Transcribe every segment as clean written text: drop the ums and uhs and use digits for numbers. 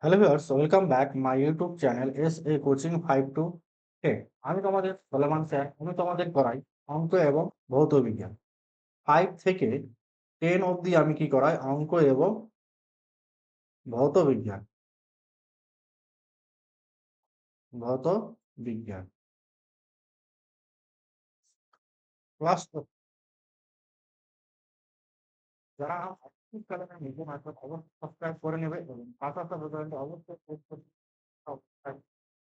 Hello viewers, welcome back my YouTube channel SA coaching 5 to 10। আমি তোমাদের Soleman sir. আমি তোমাদের করাই অঙ্ক এবং ভৌত বিজ্ঞান। 5 থেকে 10 অবধি আমি কি করাই? অঙ্ক এবং ভৌত বিজ্ঞান। ভৌত বিজ্ঞান ক্লাস যারা আর্থিক কারণে নিজে মাত্র অবশ্যই সাবস্ক্রাইব করে নেবে এবং পাশাপাশি ভিডিওটা অবশ্যই সাবস্ক্রাইব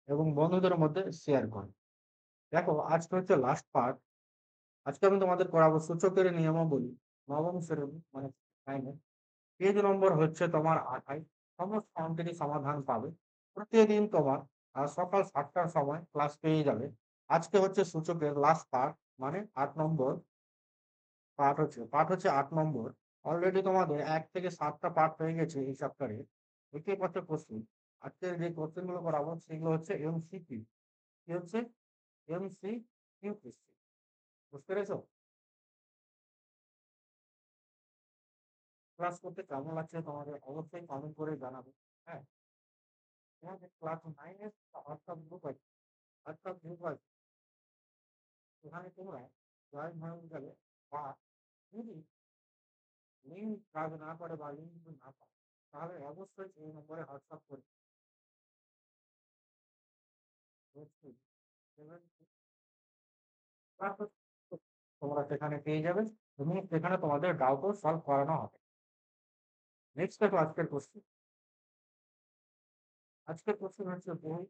এবং বন্ধুদের মধ্যে শেয়ার করো। দেখো, আজকে হচ্ছে লাস্ট পার্ট। আজকে আমি তোমাদের করাবো সূচকের নিয়মাবলী, নবম শ্রেণী মানে 9 এর। পেজ নম্বর হচ্ছে তোমার 28। সমস্ত অঙ্কেরই সমাধান পাবে। প্রতিদিন তোমার সকাল ৭টার সময় ক্লাস পেয়ে যাবে। আজকে হচ্ছে সূচকের লাস্ট পার্ট, মানে ৮ নম্বর পার্ট হচ্ছে ৮ নম্বর। অলরেডি তোমাদের ১ থেকে ৭ টা পার্ট হয়ে গেছে এই চ্যাপ্টারে। দেখতেই পাচ্ছ কোশ্চেন। আজকের যে কোশ্চেন গুলো করাবো সেগুলো হচ্ছে এমসিকিউ। কি হচ্ছে? MCQ question. বুঝতে পেরেছো? ক্লাস করতে কেমন লাগছে তোমাদের অবশ্যই কমেন্ট করে জানাবে। হ্যাঁ? তোমাদের ক্লাস 9 এর হোয়াটসঅ্যাপ গ্রুপ আছে। সেখানে তোমরা জয়েন হয়ে গেলে, বা যদি লিঙ্ক কাজ না করে বা লিঙ্ক যদি না পাও, তাহলে অবশ্যই এই নম্বরে হোয়াটসঅ্যাপ করে তোমরা সেখানে পেয়ে যাবে এবং সেখানে তোমাদের ডাউটও সলভ করানো হবে। নেক্সট দেখো আজকের কোশ্চেন। আজকের কোশ্চেন হচ্ছে বই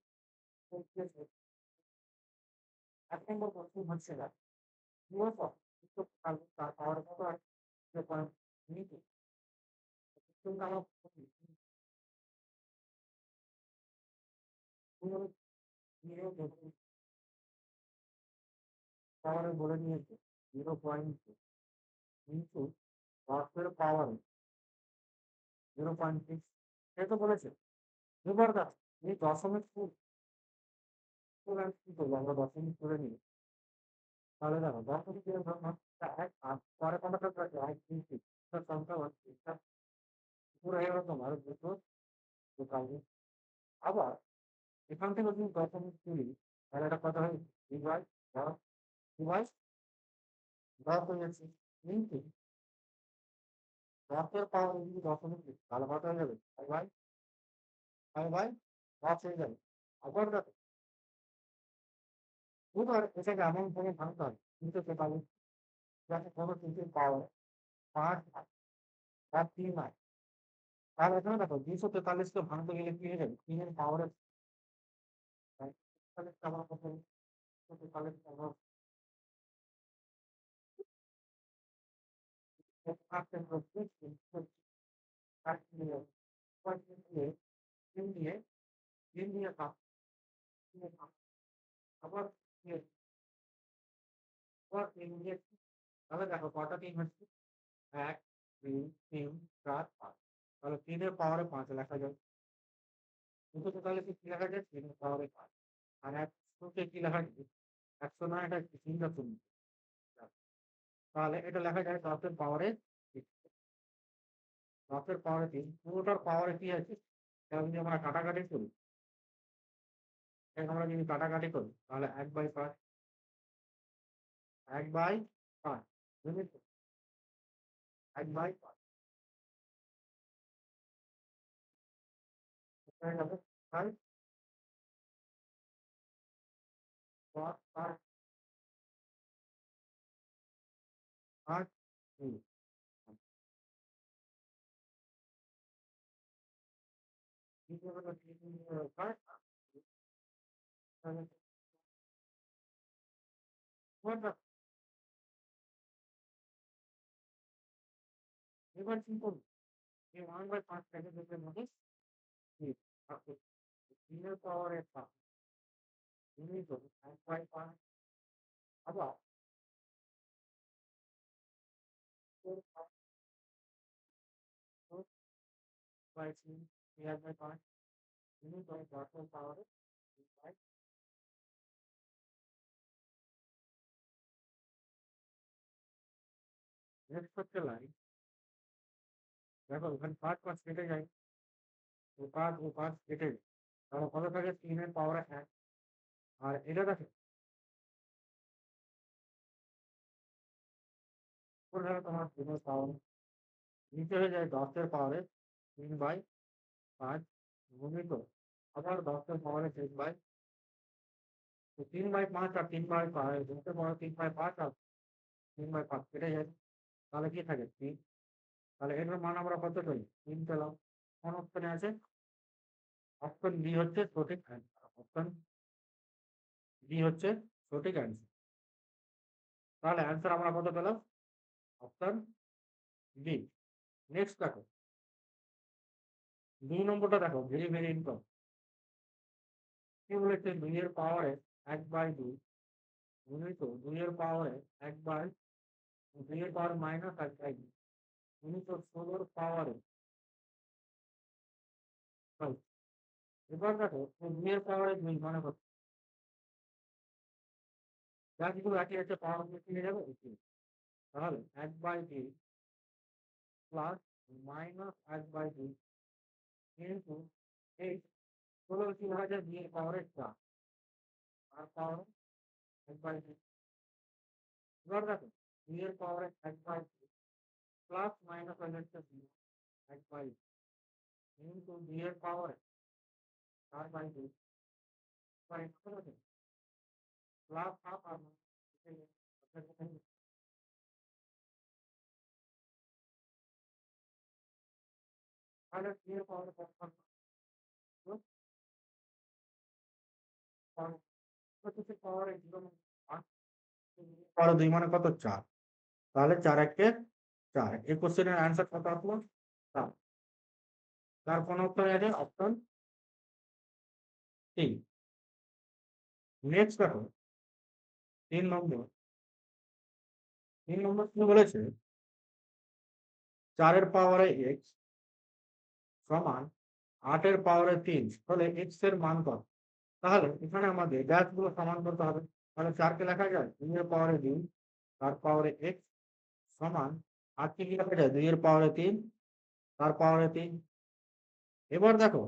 ১ নম্বর কোশ্চেন হচ্ছে না মূলত তার পাওয়ার কত আর 0.2 কিন্তু আমার পাওয়ারে বলে নিয়েছে 0.2 কিন্তু দশের পাওয়ার 0.6, সে তো বলেছে। এবার দেখো, এই দশমিক কি করবো আমরা? দশমিক তুলে নিই। তাহলে দেখো, দশমিকের জন্য এক আর পরে কোনটা থাকে 1 2 3, তার সংখ্যা হচ্ছে এটা পুরো হয়ে গেল তোমার দুটো দোকানে। আবার এখান থেকে যদি দশমিক তুলি, তাহলে এটা কত হয়? 2/10, 2/10 হয়ে যাচ্ছে। কিন্তু 10 এর পাওয়ার যদি দশমিক দিই, তাহলে কত হয়ে যাবে? 5/10 হয়ে যাবে। আবার দেখো, এবার এটাকে এমন ভাবে ভাঙতে হবে 343, যাতে কোনো কিছুর পাওয়ার 5 আর 3 হয়। তাহলে এখানে দেখো 243 কে ভাঙতে গেলে কি হয়ে যাবে? 3 এর পাওয়ারে 43 টা আমরা কত? 243 টা আমরা 8 টা করছি, 8 দিয়ে 5 দিয়ে 3 দিয়ে 3 দিয়ে 5 দিয়ে 5 আবার দিয়ে আবার 3 দিয়ে, তাহলে দেখো কটা 3 হচ্ছে? 1 2 3 4 5। তাহলে 3 এর পাওয়ারে 5 লেখা যায়। 243 কে কি লেখা যায়? 3 এর পাওয়ারে 5। আর 100 কে কি লেখা যায়? 100 না, এটা 3 টা শূন্য। তাহলে এটা লেখা যায় 10 এর পাওয়ারে 3। 10 এর পাওয়ারে 3 পুরোটার পাওয়ারে কি আছে? এটা যদি আমরা কাটাকাটি করি, তাহলে 1/5, 1/5 বুঝেছো? 1/5 হয়ে যাবে 5 5 5 8 2। কিভাবে 5 তাহলে এবার কি করব? এই 1/5 থেকে যদি মধ্যে 3 থাকে, 3 এর পাওয়ারে 5 গুণিত 1/5, আবার 4/3 1/5 গুণিত 10 এর পাওয়ারে 3/। নেক্সট হচ্ছে লাইন। দেখো, ওখানে 5 কেটে যায়। ও 5 কেটে যায়। তাহলে কত থাকে 3 এর পাওয়ার 1। আর এটা দেখো উপরে থাকে তোমার 3 এর পাওয়ার, নিচে হয়ে যায় 10 এর পাওয়ারে 3/5 গুণিত আবার 10 এর পাওয়ারে 3/, তো 3/5 আর 3/5 10 এর পাওয়ারে 3/5 আর 3/5 কেটে যায়। তাহলে কি থাকে 3। তাহলে এটার মান আমরা কত পাই? 3 পেলাম। কোন অপশনে আছে? অপশন বি হচ্ছে সঠিক অ্যান্সার। অপশন বি হচ্ছে সঠিক অ্যান্সার। তাহলে অ্যান্সার আমরা কত পেলাম? Option B. নেক্সট দেখো 2 নম্বরটা দেখো, ভেরি ভেরি ইম্পর্টেন্ট। কি বলেছে 2 এর পাওয়ারে 1/2 গুণিত 2 এর পাওয়ারে 2 এর পাওয়ার মাইনাস 1/2 গুণিত 16 এর পাওয়ারে 12। এবার দেখো 2 এর পাওয়ারে 2 মানে কত? যা কিছু একই আছে পাওয়ার মিলে যাবে এটি। তাহলে 1/2 প্লাস মাইনাস 1/2 কিন্তু এই 16 কি হয়ে যায় 2 এর পাওয়ারে 4 আর পাওয়ারে 1/2। এবার দেখো 2 এর পাওয়ারে 1/2 প্লাস মাইনাস হয়ে যাচ্ছে 1/2 কিন্তু 2 এর পাওয়ারে 4/2 প্লাস হাফ আর তাহলে 2 এর পাওয়ারে কত পাওয়ারে 0 পাওয়ারে 2 মানে কত 4। তাহলে 4 একে 4। এই কোশ্চেনের অ্যান্সার কত আসলো? 4। তার কোন উত্তর আছে? Option C. নেক্সট দেখো 3 নম্বর। 3 নম্বর কি বলেছে 4 এর পাওয়ারে x সমান 8 এর পাওয়ারে 3 তাহলে x এর মান কত? তাহলে এখানে আমাদের ড্যাশ গুলো সমান করতে হবে। তাহলে 4 কে লেখা যায় 2 এর পাওয়ারে 2 তার পাওয়ারে x সমান 8 কে কি লেখা যায় 2 এর পাওয়ারে 3 তার পাওয়ারে 3। এবার দেখো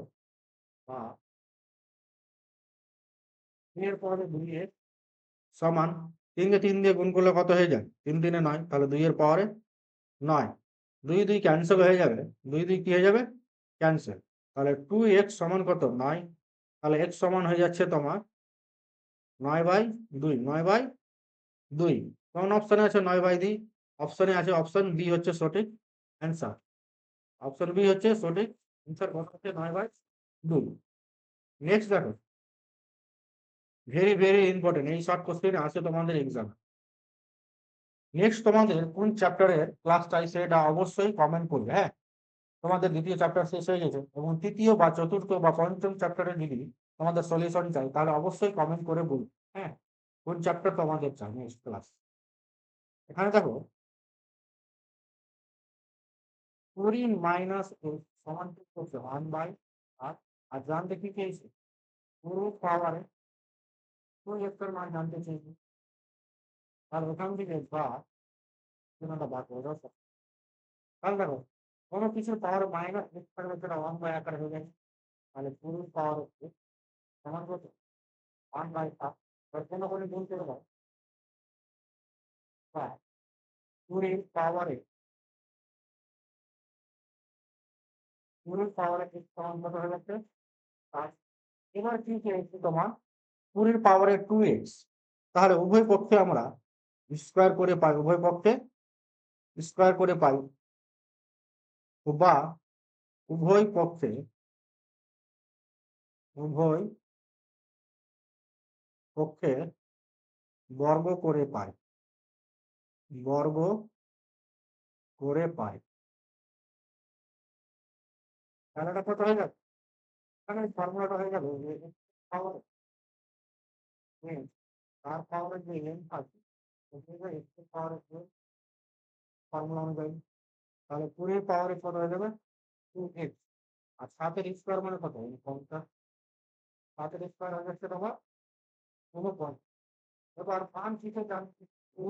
2 এর পাওয়ারে 2x সমান 3 কে 3 দিয়ে গুণ করলে কত হয়ে যায়? 3 3 9, তাহলে 2 এর পাওয়ারে 9। 2 2 ক্যান্সেল হয়ে যাবে। 2 2 কি হয়ে যাবে? ক্যান্সেল। তাহলে 2x সমান কত? 9। তাহলে x সমান হয়ে যাচ্ছে তোমার 9/2। 9/2 কোন অপশনে আছে 9/2? অপশনে আছে অপশন বি হচ্ছে সঠিক অ্যান্সার। অপশন বি হচ্ছে সঠিক অ্যান্সার। কত হচ্ছে 9/2। নেক্সট দেখো ভেরি ভেরি ইম্পর্টেন্ট, এই শর্ট কোশ্চেন আসে তোমাদের এক্সাম। নেক্সট তোমাদের কোন চ্যাপ্টারের ক্লাস চাইছে এটা অবশ্যই কমেন্ট করবে। হ্যাঁ, তোমাদের দ্বিতীয় চ্যাপ্টার শেষ হয়ে গেছে এবং তৃতীয় বা চতুর্থ বা পঞ্চম চ্যাপ্টারে যদি তোমাদের সলিউশন চাই তাহলে অবশ্যই কমেন্ট করে বলবে। হ্যাঁ, কোন চ্যাপ্টার তোমাদের চাই নেক্সট ক্লাস। এখানে দেখো 20 মাইনাস সমান হচ্ছে 1/8। আর জানতে কি চেয়েছে? পুরো পাওয়ারে 2x এর মান জানতে চেয়েছে। আর ওখান থেকে বা চিহ্নটা বার করে দাও। তাহলে দেখো কোনো কিছুর পাওয়ার মাইনাস x থাকলে সেটা 1/আকারে হয়ে যায়। তাহলে পুরো পাওয়ার সমান কত? 1/7। এবার কোনো কোনো গুণ করে দাও বা 2 এর পাওয়ারে x সমান কত হয়ে যাচ্ছে? 5। এবার কি চেয়েছে তোমার 2 এর পাওয়ারে 2x। তাহলে উভয় পক্ষে আমরা স্কয়ার করে পাই, উভয় পক্ষে স্কয়ার করে পাই বা উভয় পক্ষে উভয় পক্ষে বর্গ করে পাই, বর্গ করে পাই। তাহলে এটা কত হয়ে যাবে? এখানে ফর্মুলাটা হয়ে যাবে যে x পাওয়ার n তার পাওয়ারে যে n থাকে সেটা x এর পাওয়ারে ফর্মুলা অনুযায়ী। তাহলে 2 এর পাওয়ারে কত হয়ে যাবে? 2x। আর 7 এর স্কয়ার মানে কত? 50। 7 এর স্কয়ার হয়ে যাচ্ছে তোমার 49। এবার মান থেকে জানছি 2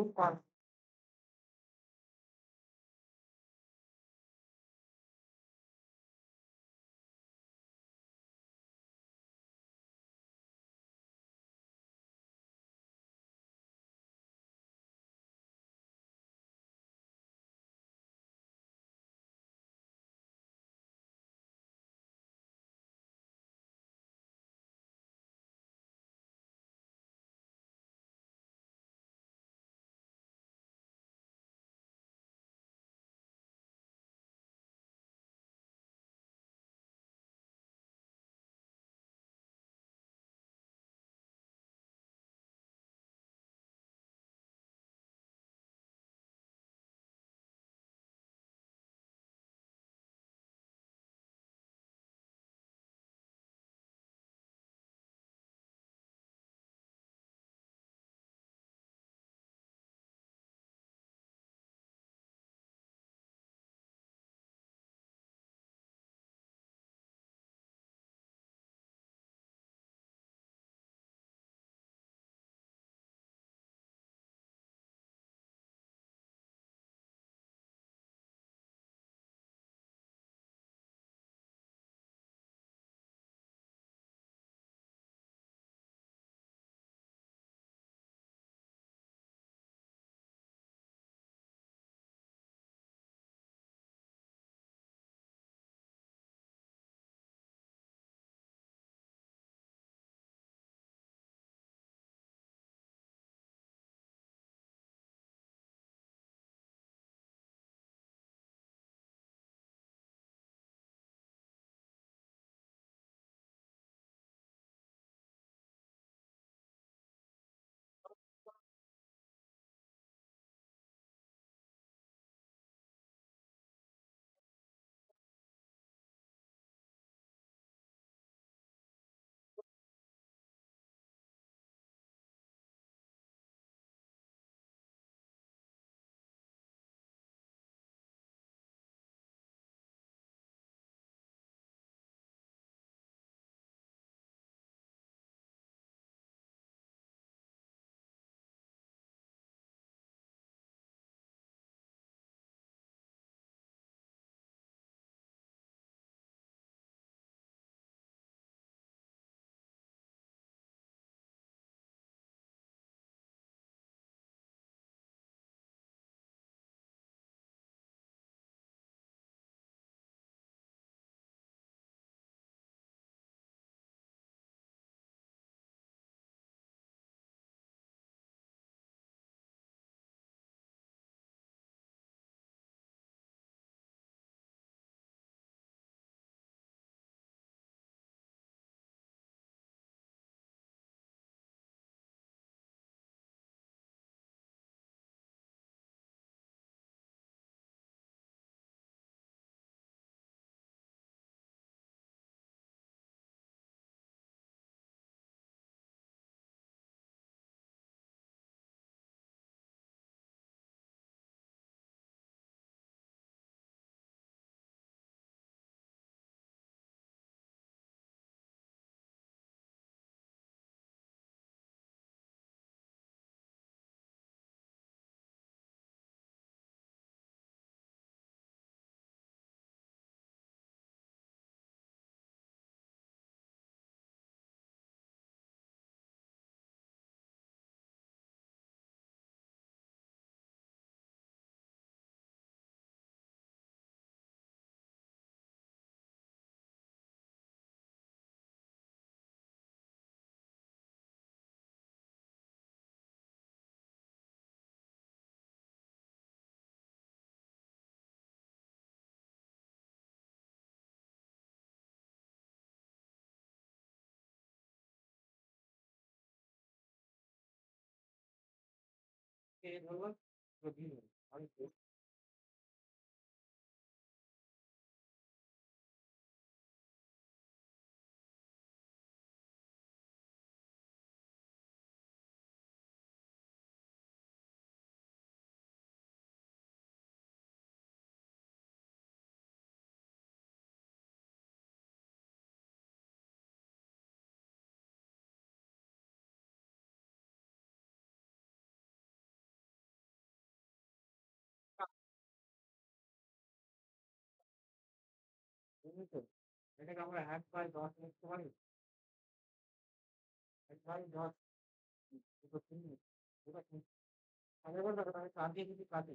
এ হলো প্রতিদিন আমি বুঝেছো? এটাকে আমরা 1/10 লিখতে পারি। 1/10 দুটো শূন্য, দুটো শূন্য। তাহলে এবার দেখো আমি 4 দিয়ে যদি কাটি,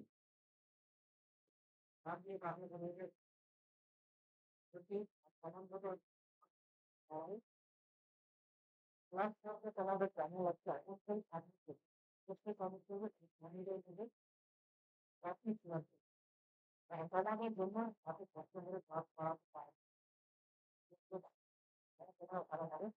4 দিয়ে কাটলে তাহলে যে যদি সমান কত হয় প্লাস থাকলে তোমাদের কেমন লাগছে অবশ্যই কমেন্ট করবে। অবশ্যই কমেন্ট করবে ধনীদের থেকে আপনি কি আছে। সমাধানের জন্য আপনি কষ্ট করে কাজ করাতে পারেন। তোমরা ভালোভাবে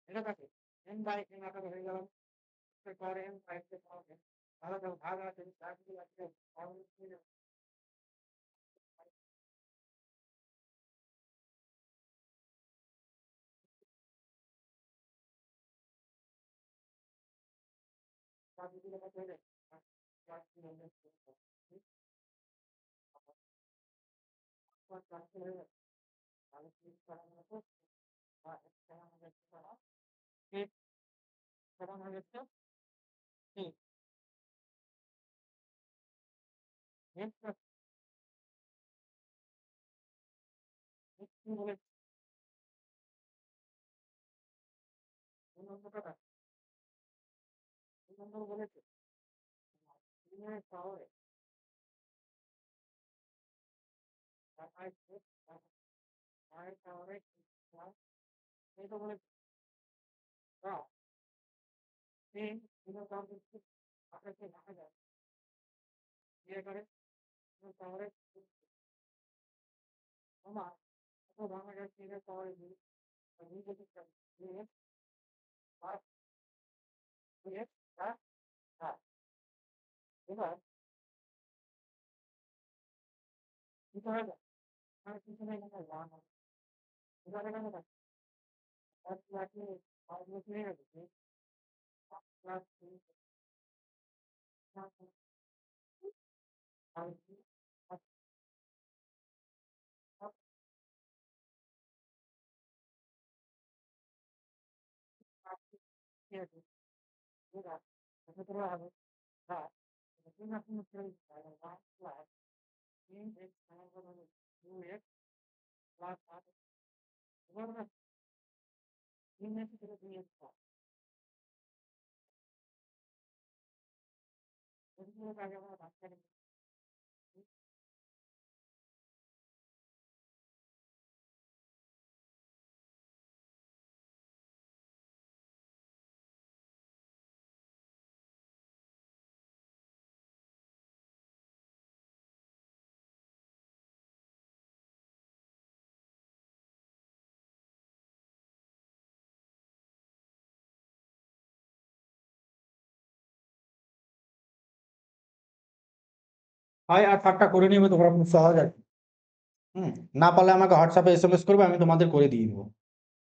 এটা থাকে এন বাই এন আকারে হয়ে গেল পরে এন বাই এন পাওয়া তাহলে তো ভাগ আছে চারটি আছে সমান হয়ে যাচ্ছে ঠিক নেক্সট কি বলে 2 নম্বরটা 2 নম্বর বলেছে 3 এর পাওয়ারে 5 5 পাওয়ারে এই তো বলেছে না 3 3 কাউন্ট করতে আপনাকে দেখা যায় ইয়ে করে পাওয়ারে আমার এত ভাঙা যায় 3 এর পাওয়ারে 2 2 যদি 2 এর 5 2 এর 4 4 এবার কি করা যায় আমি পিছনে এখানে যাওয়া না এবার এখানে এক লাখে 5 লাখ নিয়ে গেছে 5 লাখ 3 লাখ আর কি ঠিক আছে এবার এটা করা হবে বা যদি আপনি চলে 1 লাখ 3 এক্স সমান হবে 2 এক্স প্লাস 8 এবার আমরা 3 এক্স থেকে 2 এক্স পাবো এগুলো আগে আমরা ভাগ করে হয় আর থাকটা করে নিবে তোমরা খুব সহজ আর কি। না পারলে আমাকে হোয়াটসঅ্যাপে এসএমএস করবে আমি তোমাদের করে দিয়ে দেবো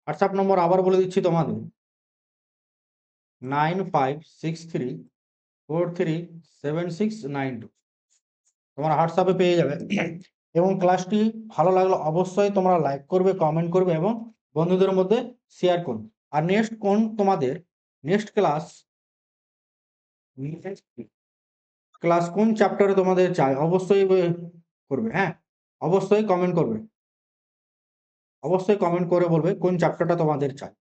হোয়াটসঅ্যাপ নম্বর আবার বলে দিচ্ছি তোমাদের 9563437692 তোমরা হোয়াটসঅ্যাপে পেয়ে যাবে এবং ক্লাসটি ভালো লাগলে অবশ্যই তোমরা লাইক করবে কমেন্ট করবে এবং বন্ধুদের মধ্যে শেয়ার করবে আর নেক্সট কোন তোমাদের নেক্সট ক্লাস কোন চ্যাপ্টারে তোমাদের চাই অবশ্যই করবে হ্যাঁ অবশ্যই কমেন্ট করবে অবশ্যই কমেন্ট করে বলবে কোন চ্যাপ্টারটা তোমাদের চাই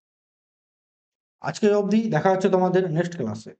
আজকে অবধি দেখা হচ্ছে তোমাদের নেক্সট ক্লাসে